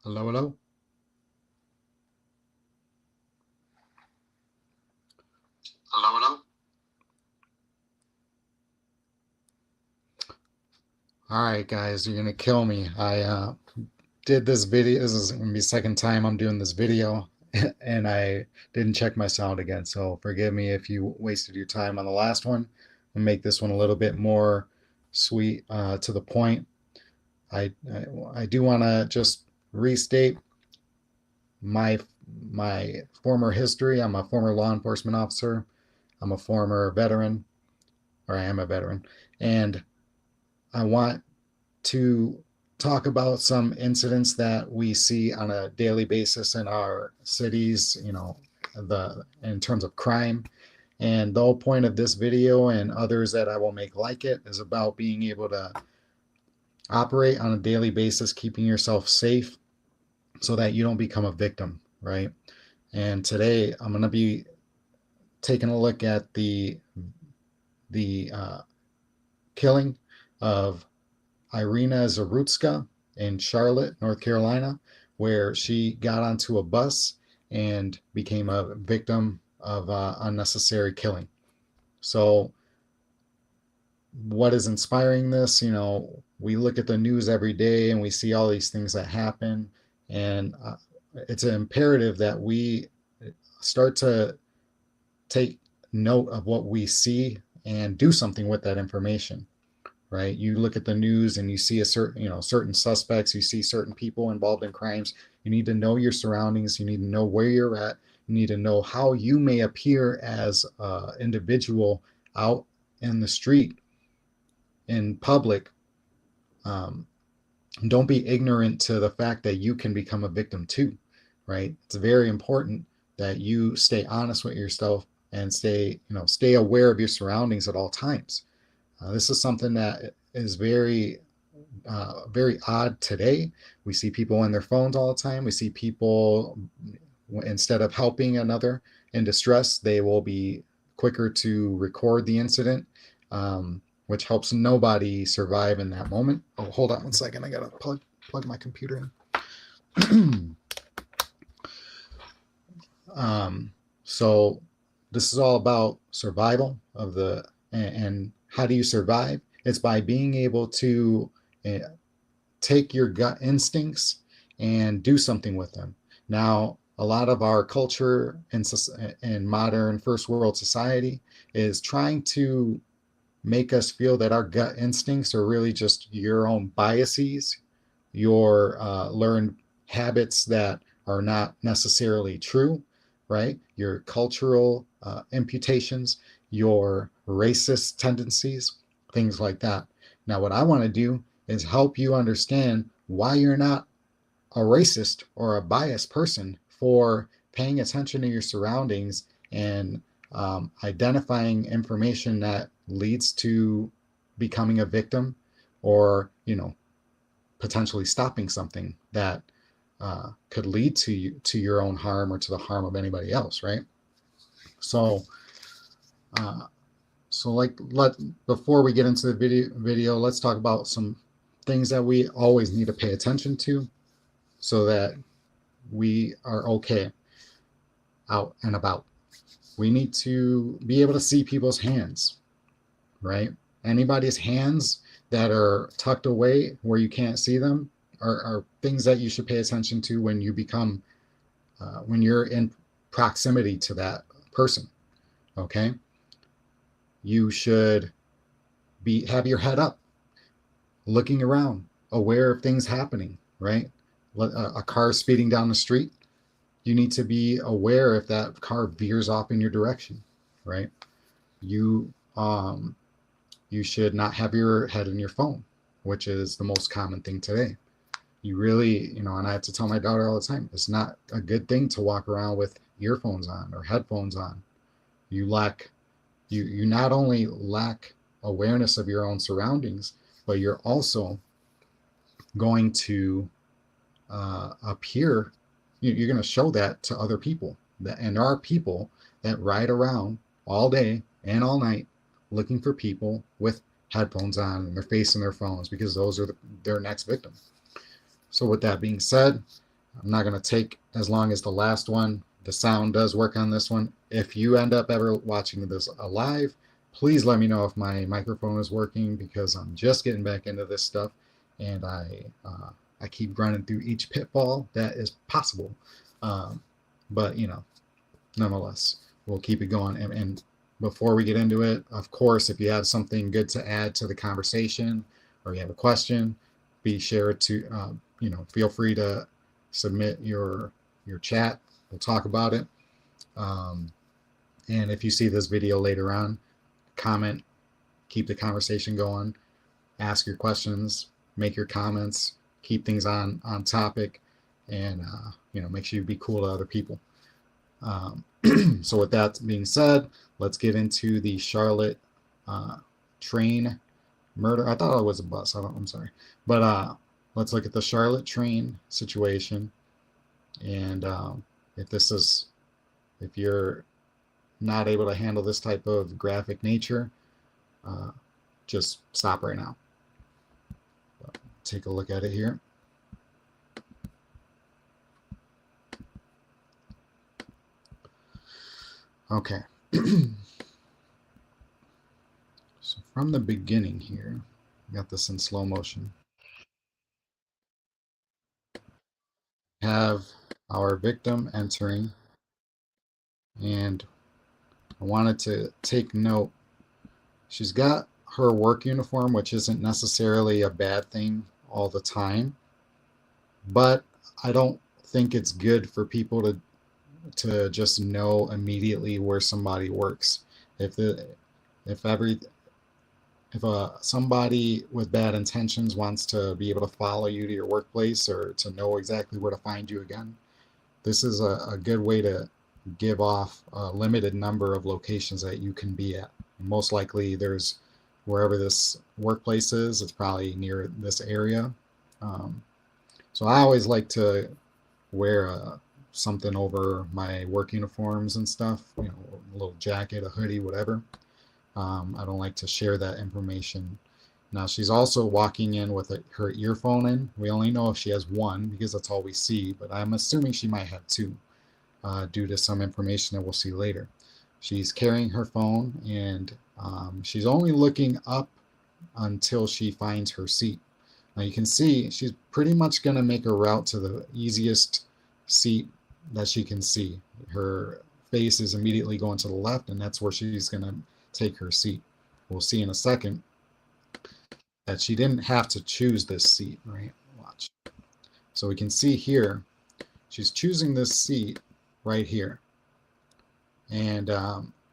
Hello, hello. Hello, hello. All right, guys, you're gonna kill me. I did this video. This is gonna be the second time I'm doing this video, and I didn't check my sound again. So forgive me if you wasted your time on the last one. And make this one a little bit more sweet, to the point. I do want to just restate my my former history. I'm a former law enforcement officer. I'm a former veteran, or I am a veteran, and I want to talk about some incidents that we see on a daily basis in our cities, the in terms of crime. And the whole point of this video and others that I will make like it is about being able to operate on a daily basis, keeping yourself safe so that you don't become a victim, right? And today I'm going to be taking a look at the killing of Iryna Zarutska in Charlotte, North Carolina, where she got onto a bus and became a victim of unnecessary killing. So, what is inspiring this? We look at the news every day and we see all these things that happen, and it's an imperative that we start to take note of what we see and do something with that information, right? You look at the news and you see a certain suspects, you see certain people involved in crimes. You need to know your surroundings. You need to know where you're at. You need to know how you may appear as an individual out in the street, in public. Um, don't be ignorant to the fact that you can become a victim too, right? It's very important that you stay honest with yourself and stay aware of your surroundings at all times. This is something that is very odd today. We see people on their phones all the time. We see people, instead of helping another in distress, they will be quicker to record the incident, which helps nobody survive in that moment. Oh, hold on one second. I gotta plug my computer in. So this is all about survival of and how do you survive? It's by being able to uh, take your gut instincts and do something with them. Now, a lot of our culture in modern first world society is trying to make us feel that our gut instincts are really just your own biases, your learned habits that are not necessarily true, right? Your cultural imputations, your racist tendencies, things like that. Now, what I want to do is help you understand why you're not a racist or a biased person for paying attention to your surroundings and identifying information that leads to becoming a victim, or potentially stopping something that could lead to your own harm or to the harm of anybody else, right? So, uh, so like let before we get into the video, let's talk about some things that we always need to pay attention to so that we are okay out and about. We need to be able to see people's hands, right? Anybody's hands that are tucked away where you can't see them are things that you should pay attention to when you become when you're in proximity to that person. Okay, you should be have your head up, looking around, aware of things happening. Right, a car speeding down the street. You need to be aware if that car veers off in your direction. Right, you you should not have your head in your phone, which is the most common thing today. You really, and I have to tell my daughter all the time, it's not a good thing to walk around with earphones on or headphones on. You lack, you not only lack awareness of your own surroundings, but you're also going to appear, you're going to show that to other people. And there are people that ride around all day and all night looking for people with headphones on and their face in their phones because those are their next victim. So with that being said, I'm not going to take as long as the last one. The sound does work on this one. If you end up ever watching this live, please let me know if my microphone is working, because I'm just getting back into this stuff, and I keep running through each pitfall that is possible. Um, but nonetheless, we'll keep it going. And before we get into it, of course, if you have something good to add to the conversation, or you have a question, be sure to feel free to submit your chat. We'll talk about it. Um, and if you see this video later on, comment, keep the conversation going, ask your questions, make your comments, keep things on topic, and make sure you be cool to other people. So with that being said, let's get into the Charlotte train murder. I thought it was a bus. I'm sorry, but let's look at the Charlotte train situation. And if you're not able to handle this type of graphic nature, just stop right now. Take a look at it here. Okay. So from the beginning here, got this in slow motion. Have our victim entering, and I wanted to take note. She's got her work uniform, which isn't necessarily a bad thing all the time, but I don't think it's good for people to just know immediately where somebody works. If somebody with bad intentions wants to be able to follow you to your workplace, or to know exactly where to find you again, this is a good way to give off a limited number of locations that you can be at. Most likely there's, wherever this workplace is, it's probably near this area. So I always like to wear something over my work uniforms and stuff, a little jacket, a hoodie, whatever. I don't like to share that information. Now, she's also walking in with her earphone in. We only know if she has one, because that's all we see, but I'm assuming she might have two, due to some information that we'll see later. She's carrying her phone, and she's only looking up until she finds her seat. Now you can see she's pretty much going to make a route to the easiest seat that she can see. Her face is immediately going to the left, and that's where she's going to take her seat. We'll see in a second that she didn't have to choose this seat, right? Watch. So we can see here, she's choosing this seat right here. And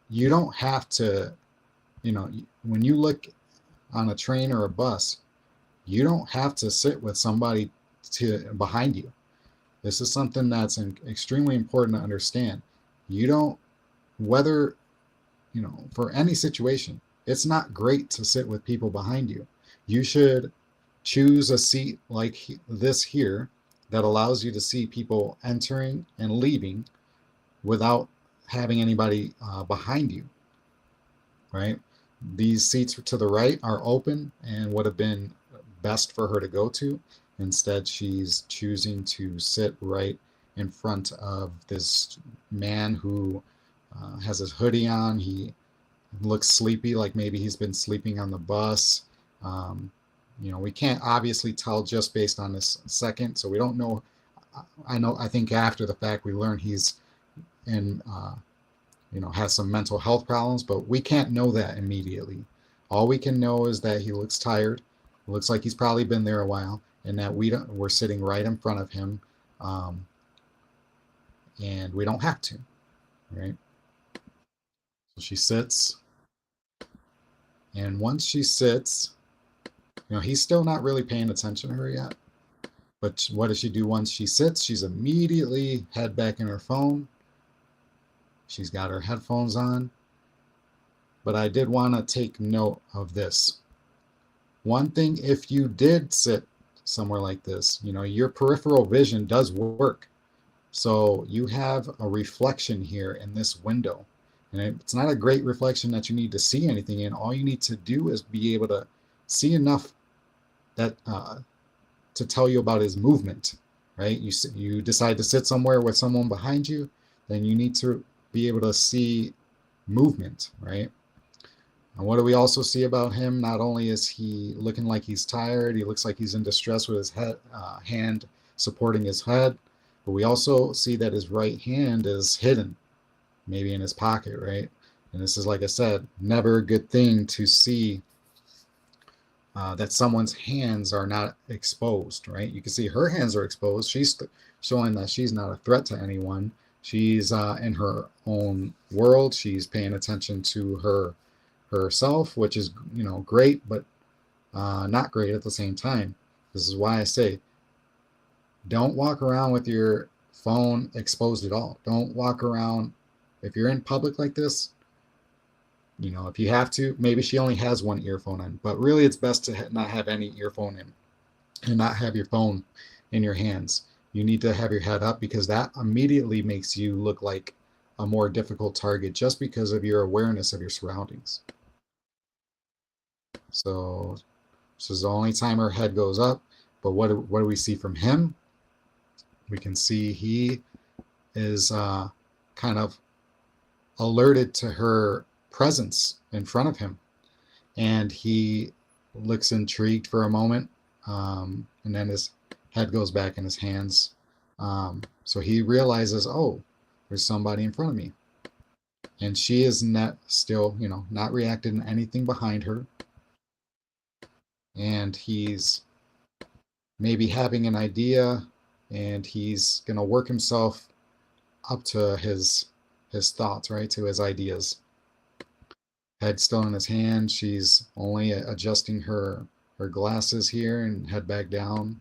you don't have to, when you look on a train or a bus, you don't have to sit with somebody behind you. This is something that's extremely important to understand. You don't, whether, for any situation, it's not great to sit with people behind you. You should choose a seat like this here that allows you to see people entering and leaving without having anybody behind you, right? These seats to the right are open and would have been best for her to go to. Instead, she's choosing to sit right in front of this man who has his hoodie on. He looks sleepy, like maybe he's been sleeping on the bus. We can't obviously tell just based on this second, so we don't know. I think after the fact we learn he's in, has some mental health problems, but we can't know that immediately. All we can know is that he looks tired. It looks like he's probably been there a while, and that we're sitting right in front of him, and we don't have to, right? So she sits, and once she sits, he's still not really paying attention to her yet. But what does she do once she sits? She's immediately head back in her phone. She's got her headphones on. But I did want to take note of this. One thing, if you did sit somewhere like this, your peripheral vision does work. So you have a reflection here in this window. And it's not a great reflection that you need to see anything in. All you need to do is be able to see enough that to tell you about his movement, right? You decide to sit somewhere with someone behind you, then you need to be able to see movement, right? And what do we also see about him? Not only is he looking like he's tired, he looks like he's in distress with his hand supporting his head, but we also see that his right hand is hidden, maybe in his pocket, right? And this is, like I said, never a good thing to see that someone's hands are not exposed, right? You can see her hands are exposed. She's showing that she's not a threat to anyone. She's in her own world. She's paying attention to herself, which is, great, but not great at the same time. This is why I say, don't walk around with your phone exposed at all. Don't walk around if you're in public like this. If you have to, maybe she only has one earphone in, but really it's best to not have any earphone in and not have your phone in your hands. You need to have your head up because that immediately makes you look like a more difficult target just because of your awareness of your surroundings. So this is the only time her head goes up. But what do we see from him? We can see he is kind of alerted to her presence in front of him, and he looks intrigued for a moment, and then his head goes back in his hands. So he realizes, oh, there's somebody in front of me, and she is not still, not reacting to anything behind her, and he's maybe having an idea, and he's gonna work himself up to his thoughts, right, to his ideas. Head still in his hand. She's only adjusting her glasses here and head back down.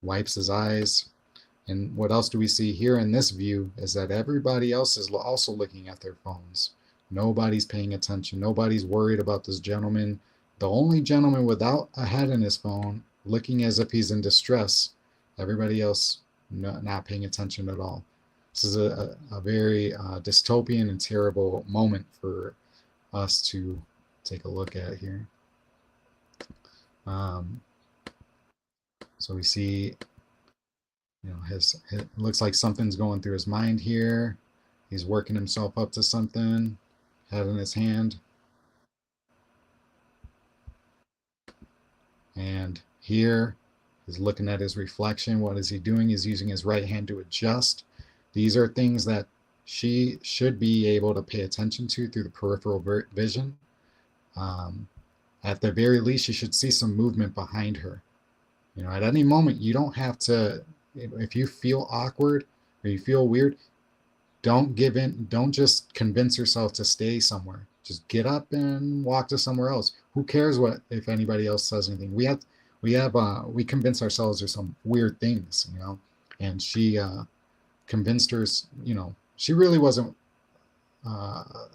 Wipes his eyes. And what else do we see here in this view is that everybody else is also looking at their phones. Nobody's paying attention. Nobody's worried about this gentleman. The only gentleman without a head in his phone, looking as if he's in distress. Everybody else not paying attention at all. This is a very dystopian and terrible moment for us to take a look at here. So we see, his looks like something's going through his mind here. He's working himself up to something, head in his hand. And here he's looking at his reflection. What is he doing? He's using his right hand to adjust. These are things that she should be able to pay attention to through the peripheral vision. At the very least, you should see some movement behind her. At any moment, you don't have to, if you feel awkward or you feel weird, don't give in. Don't just convince yourself to stay somewhere. Just get up and walk to somewhere else. Who cares if anybody else says anything? We convince ourselves there's some weird things, and she convinced her, she really wasn't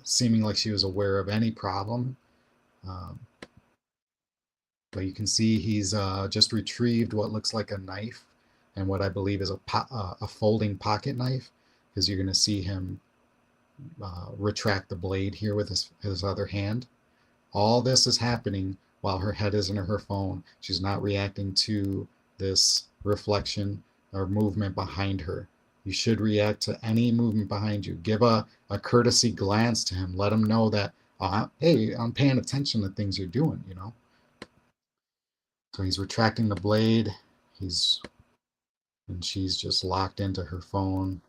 seeming like she was aware of any problem. But you can see he's just retrieved what looks like a knife and what I believe is a folding pocket knife, because you're going to see him retract the blade here with his other hand. All this is happening while her head is in her phone. She's not reacting to this reflection or movement behind her. You should react to any movement behind you. Give a courtesy glance to him. Let him know that, hey, I'm paying attention to things you're doing, So he's retracting the blade. And she's just locked into her phone.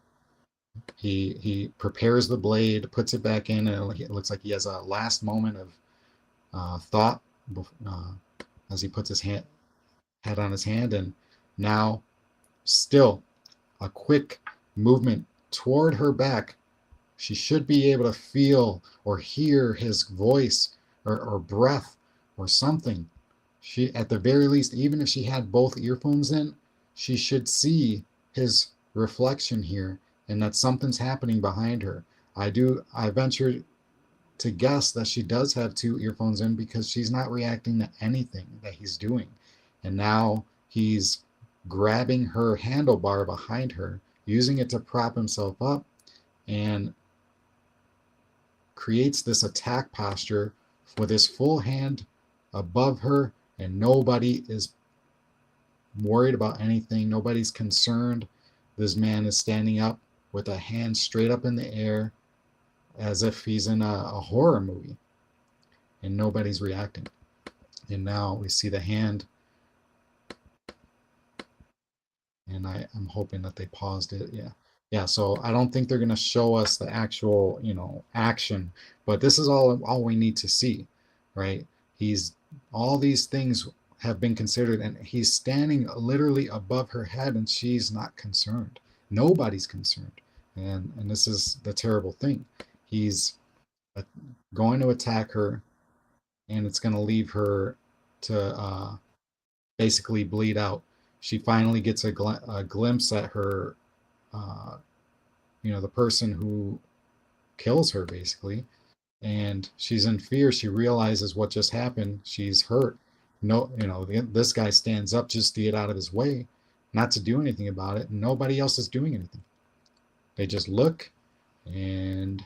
He prepares the blade, puts it back in, and it looks like he has a last moment of thought as he puts his head on his hand, and now still a quick movement toward her back. She should be able to feel or hear his voice or breath or something. She, at the very least, even if she had both earphones in, she should see his reflection here and that something's happening behind her. I venture to guess that she does have two earphones in because she's not reacting to anything that he's doing. And now he's grabbing her handlebar behind her, using it to prop himself up, and creates this attack posture with his full hand above her, and nobody is worried about anything. Nobody's concerned. This man is standing up with a hand straight up in the air as if he's in a horror movie, and nobody's reacting. And now we see the hand, and I'm hoping that they paused it. Yeah. Yeah, so I don't think they're going to show us the actual, action, but this is all we need to see, right? He's all these things have been considered, and he's standing literally above her head, and she's not concerned. Nobody's concerned, and this is the terrible thing. He's going to attack her, and it's going to leave her to basically bleed out. She finally gets a glimpse at her, uh, the person who kills her, basically, and she's in fear. She realizes what just happened. She's hurt. No, this guy stands up just to get out of his way, not to do anything about it. Nobody else is doing anything. They just look, and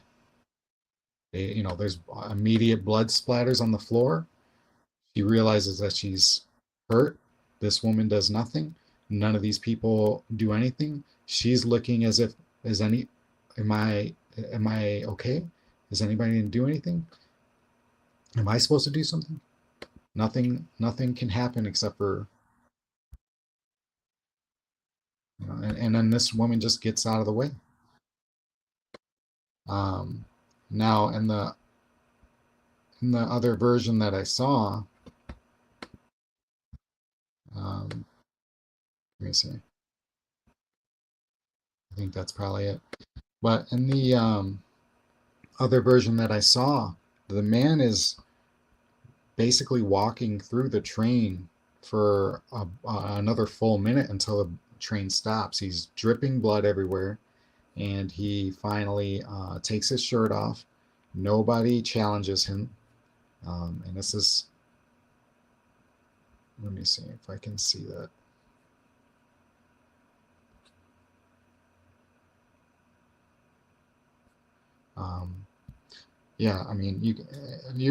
there's immediate blood splatters on the floor. She realizes that she's hurt. This woman does nothing. None of these people do anything. She's looking as if, is any, am I okay? Is anybody going to do anything? Am I supposed to do something? Nothing can happen except for, and then this woman just gets out of the way. Um, Now in the other version that I saw, let me see. I think that's probably it. But in the other version that I saw, the man is basically walking through the train for another full minute until the train stops. He's dripping blood everywhere, and he finally takes his shirt off. Nobody challenges him. And this is, let me see if I can see that. Yeah, I mean,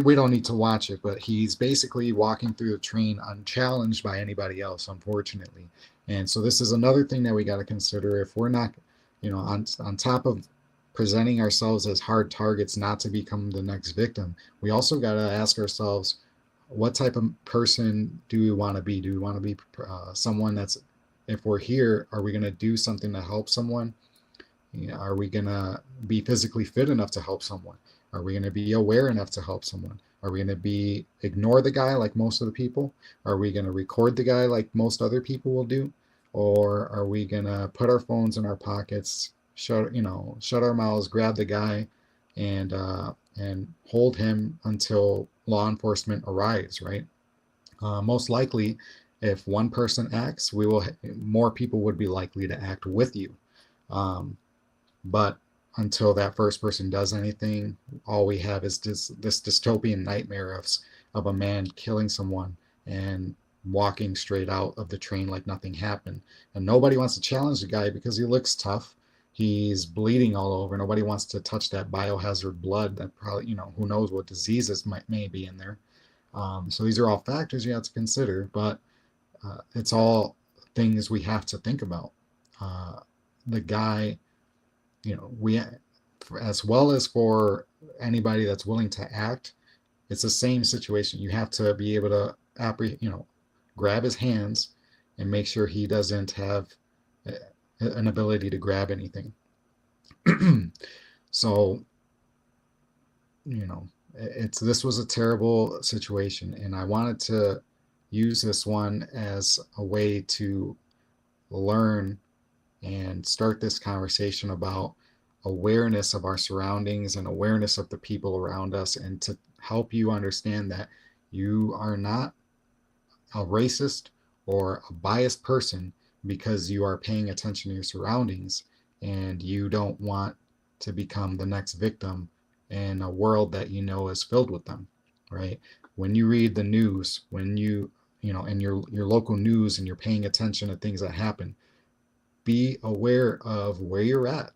we don't need to watch it, but he's basically walking through the train unchallenged by anybody else, unfortunately. And so this is another thing that we got to consider. If we're not, on top of presenting ourselves as hard targets not to become the next victim, we also got to ask ourselves, what type of person do we want to be? Do we want to be someone that's, if we're here, are we going to do something to help someone? Are we going to be physically fit enough to help someone? Are we going to be aware enough to help someone? Are we going to ignore the guy like most of the people? Are we going to record the guy like most other people will do? Or are we going to put our phones in our pockets, shut our mouths, grab the guy, and hold him until law enforcement arrives, right? Most likely, if one person acts, more people would be likely to act with you. But until that first person does anything, all we have is this dystopian nightmare of a man killing someone and walking straight out of the train like nothing happened. And nobody wants to challenge the guy because he looks tough. He's bleeding all over. Nobody wants to touch that biohazard blood that probably, who knows what diseases may be in there. So these are all factors you have to consider, but it's all things we have to think about. The guy, we, as well as for anybody that's willing to act, it's the same situation. You have to be able to grab his hands and make sure he doesn't have an ability to grab anything. So, this was a terrible situation, and I wanted to use this one as a way to learn and start this conversation about awareness of our surroundings and awareness of the people around us, and to help you understand that you are not a racist or a biased person because you are paying attention to your surroundings and you don't want to become the next victim in a world that is filled with them, right? When you read the news, when in your local news, and you're paying attention to things that happen, be aware of where you're at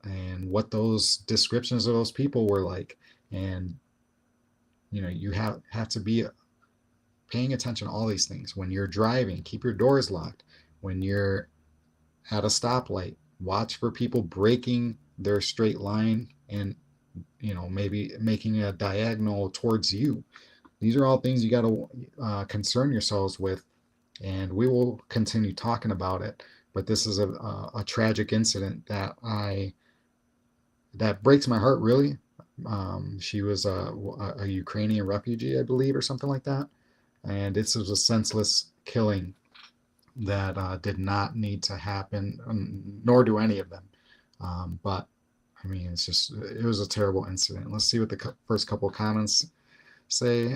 and what those descriptions of those people were like. And you have to be paying attention to all these things. When you're driving, keep your doors locked. when you're at a stoplight, watch for people breaking their straight line and maybe making a diagonal towards you. These are all things you got to concern yourselves with, and we will continue talking about it. But this is a tragic incident that breaks my heart, really. She was a Ukrainian refugee, I believe, or something like that, and this was a senseless killing that did not need to happen, nor do any of them. But I mean, it was a terrible incident. Let's see what the first couple of comments say.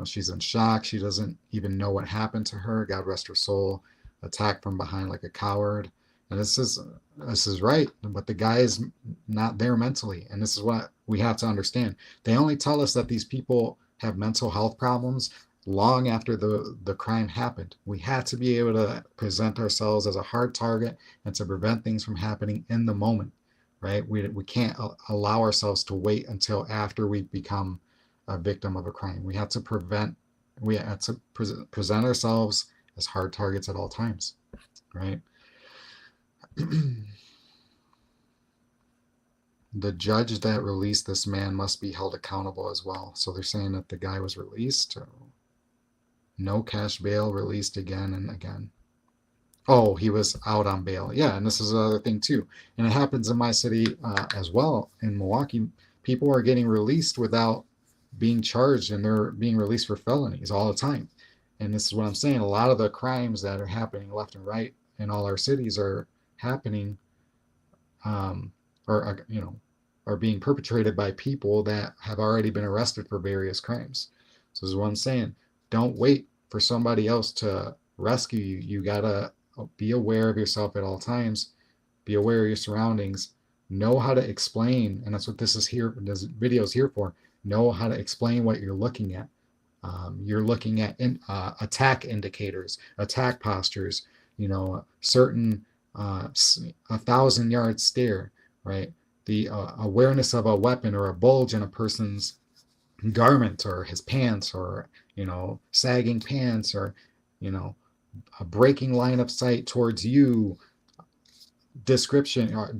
She's in shock. She doesn't even know what happened to her. God rest her soul. Attacked from behind like a coward. And this is right, but the guy is not there mentally, and this is what we have to understand. They only tell us that these people have mental health problems long after the crime happened. We have to be able to present ourselves as a hard target and to prevent things from happening in the moment, right? We can't allow ourselves to wait until after we become a victim of a crime. We have to present ourselves as hard targets at all times, right? The judge that released this man must be held accountable as well. So they're saying that the guy was released. No cash bail, released again and again. Oh, he was out on bail. Yeah, and this is another thing too. And it happens in my city as well. In Milwaukee, people are getting released without being charged, and they're being released for felonies all the time. And this is what I'm saying. A lot of the crimes that are happening left and right in all our cities are happening, or are being perpetrated by people that have already been arrested for various crimes. So this is what I'm saying. Don't wait for somebody else to rescue you. You gotta be aware of yourself at all times. Be aware of your surroundings. Know how to explain, and that's what this video is here for. Know how to explain what you're looking at. You're looking at attack indicators, attack postures. Certain 1,000-yard stare, right? The awareness of a weapon or a bulge in a person's garment or his pants, or sagging pants, or a breaking line of sight towards you. Description, are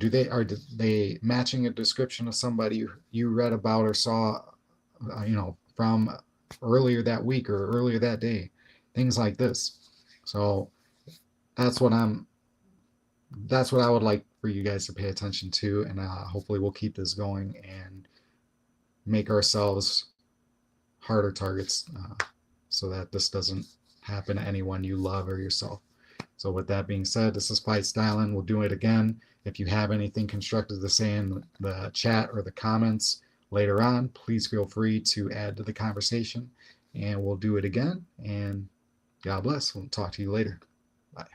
they matching a description of somebody you read about or saw from earlier that week or earlier that day, things like this. So that's what I would like for you guys to pay attention to, and hopefully we'll keep this going and make ourselves harder targets so that this doesn't happen to anyone you love or yourself. So with that being said, this is Fight Styling. We'll do it again. If you have anything constructive to say in the chat or the comments later on, please feel free to add to the conversation, and we'll do it again. And God bless. We'll talk to you later. Bye.